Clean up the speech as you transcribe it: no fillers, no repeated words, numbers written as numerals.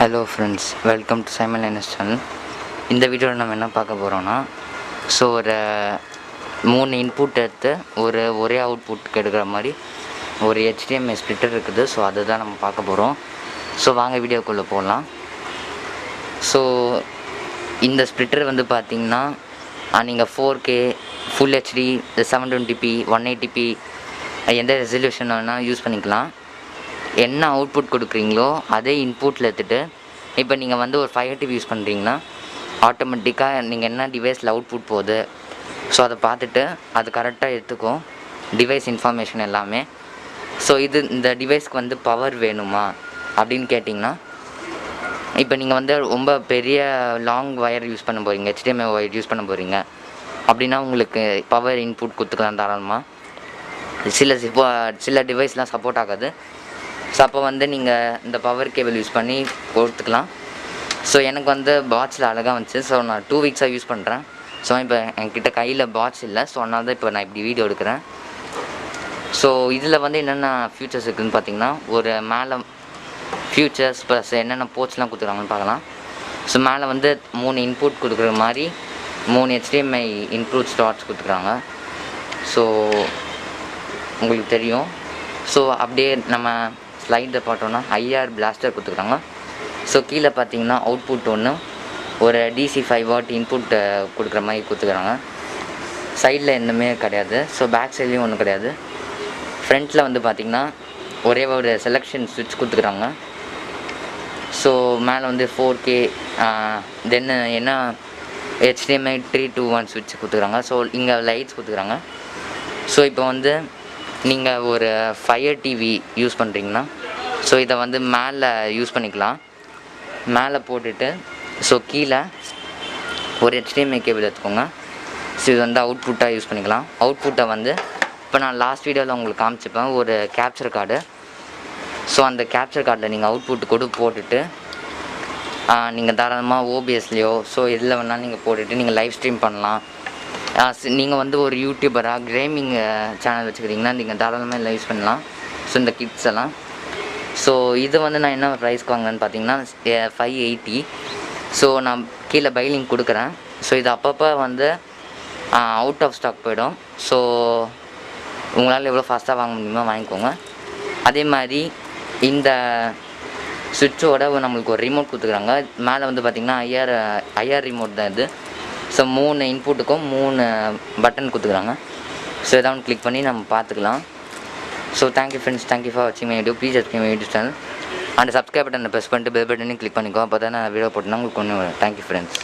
Hello friends, welcome to Linus channel. இந்த வீடியோவில் நம்ம என்ன பார்க்க போகிறோன்னா, ஸோ ஒரு 3 இன்புட் எடுத்து ஒரே அவுட்புட்டுக்கு எடுக்கிற மாதிரி ஒரு HDMI ஸ்ப்ளிட்டர் இருக்குது. ஸோ அதுதான் நம்ம பார்க்க போகிறோம். ஸோ வாங்க வீடியோக்குள்ளே போகலாம். ஸோ இந்த ஸ்ப்ளிட்டர் வந்து பார்த்திங்கன்னா நீங்கள் 4K full HD 720p 180p எந்த ரெசல்யூஷன் வேணால் யூஸ் பண்ணிக்கலாம். என்ன அவுட்புட் கொடுக்குறீங்களோ அதே இன்புட்டில் எடுத்துகிட்டு, இப்போ நீங்கள் வந்து ஒரு 580p யூஸ் பண்ணுறீங்கன்னா ஆட்டோமேட்டிக்காக நீங்கள் என்ன டிவைஸில் அவுட்புட் போகுது ஸோ அதை பார்த்துட்டு அது கரெக்டாக எடுத்துக்கும் டிவைஸ் இன்ஃபர்மேஷன் எல்லாமே. ஸோ இந்த டிவைஸ்க்கு வந்து பவர் வேணுமா அப்படின்னு கேட்டிங்கன்னா, இப்போ நீங்கள் வந்து ரொம்ப பெரிய லாங் ஒயர் யூஸ் பண்ண போகிறீங்க, HDMI ஒயர் யூஸ் பண்ண போகிறீங்க அப்படின்னா உங்களுக்கு பவர் இன்புட் கொடுத்துக்கலாம் தாராளமாக. சில டிவைஸ்லாம் சப்போர்ட் ஆகாது. ஸோ அப்போ வந்து நீங்கள் இந்த பவர் கேபிள் யூஸ் பண்ணி கொடுத்துக்கலாம். ஸோ எனக்கு வந்து பாட்ஸில் அழகாக வந்துச்சு. ஸோ நான் 2 வீக்ஸாக யூஸ் பண்ணுறேன். ஸோ இப்போ என்கிட்ட கையில் பாட்ஸ் இல்லை. ஸோ அதனால தான் இப்போ நான் இப்படி வீடியோ எடுக்கிறேன். ஸோ இதில் வந்து என்னென்ன ஃபியூச்சர்ஸ் இருக்குதுன்னு பார்த்தீங்கன்னா, ஒரு மேலே ஃபியூச்சர்ஸ் ப்ளஸ் என்னென்ன போர்ட்ஸ்லாம் கொடுத்துருக்காங்கன்னு பார்க்கலாம். ஸோ மேலே வந்து 3 இன்புட் கொடுக்குற மாதிரி 3 HDMI இன்புட் ஸ்லாட்ஸ் கொடுத்துருக்காங்க. ஸோ உங்களுக்கு தெரியும். ஸோ அப்படியே நம்ம ஸ்லைடில் பார்த்தோன்னா IR பிளாஸ்டர் கொடுத்துருக்காங்க. ஸோ கீழே பார்த்தீங்கன்னா அவுட்புட் ஒன்று, ஒரு DC 5W இன்புட் கொடுக்குற மாதிரி கொடுத்துக்கிறாங்க. சைடில் எதுவுமே கிடையாது. ஸோ பேக் சைட்லேயும் ஒன்றும் கிடையாது. ஃப்ரண்ட்டில் வந்து பார்த்திங்கன்னா ஒரே ஒரு செலெக்ஷன் சுவிட்ச் கொடுத்துக்கிறாங்க. ஸோ மேலே வந்து 4K தென் என்ன HDMI 3-to-1 சுவிட்ச் கொடுத்துக்கிறாங்க. ஸோ இங்கே லைட்ஸ் கொடுத்துக்கிறாங்க. ஸோ இப்போ வந்து நீங்கள் ஒரு ஃபயர் டிவி யூஸ் பண்ணுறீங்கன்னா ஸோ இதை வந்து மேலே யூஸ் பண்ணிக்கலாம். மேலே போட்டுட்டு ஸோ கீழே ஒரு HDMI கேபிள் எடுத்துக்கோங்க. ஸோ இது வந்து அவுட்புட்டாக யூஸ் பண்ணிக்கலாம். அவுட்புட்டை வந்து இப்போ நான் லாஸ்ட் வீடியோவில் உங்களுக்கு காமிச்சிப்பேன் ஒரு கேப்சர் கார்டு. ஸோ அந்த கேப்சர் கார்டில் நீங்கள் அவுட்புட்டு போட்டுட்டு நீங்கள் தாராளமாக OBSலையோ ஸோ எதில் வேணாலும் நீங்கள் போட்டுட்டு நீங்கள் லைவ் ஸ்ட்ரீம் பண்ணலாம். நீங்கள் வந்து ஒரு யூடியூபராக கேமிங் சேனல் வச்சுக்கிறீங்கன்னா நீங்கள் தாராளமாக எல்லாம் யூஸ் பண்ணலாம். ஸோ இந்த கிட்ஸ் எல்லாம். ஸோ இது வந்து நான் என்ன ப்ரைஸ்க்கு வாங்கினேன்னு பார்த்தீங்கன்னா 580. ஸோ நான் கீழே பை லிங்க் கொடுக்குறேன். ஸோ இது அப்பப்போ வந்து அவுட் ஆஃப் ஸ்டாக் போயிடும். ஸோ உங்களால் எவ்வளோ ஃபாஸ்ட்டாக வாங்க முடியுமோ வாங்கிக்கோங்க. அதே மாதிரி இந்த சுவிட்சோட நம்மளுக்கு ஒரு ரிமோட் கொடுத்துக்குறாங்க. மேலே வந்து பார்த்திங்கன்னா ஐஆர் ரிமோட் தான் இது. ஸோ 3 இன்புட்டுக்கும் 3 பட்டன் கொடுத்துக்குறாங்க. ஸோ எதாவது கிளிக் பண்ணி நம்ம பார்த்துக்கலாம். So thank you friends, thank you for வாட்சிங் my video. Please subscribe my YouTube channel and subscribe பட்டனை ப்ரெஸ் பண்ணிட்டு பெல் பட்டனையும் கிளிக் பண்ணிக்கோ. அப்போ தான் நான் வீடியோ போட்டேன்னா உங்களுக்கு ஒன்று வரும். Thank you friends.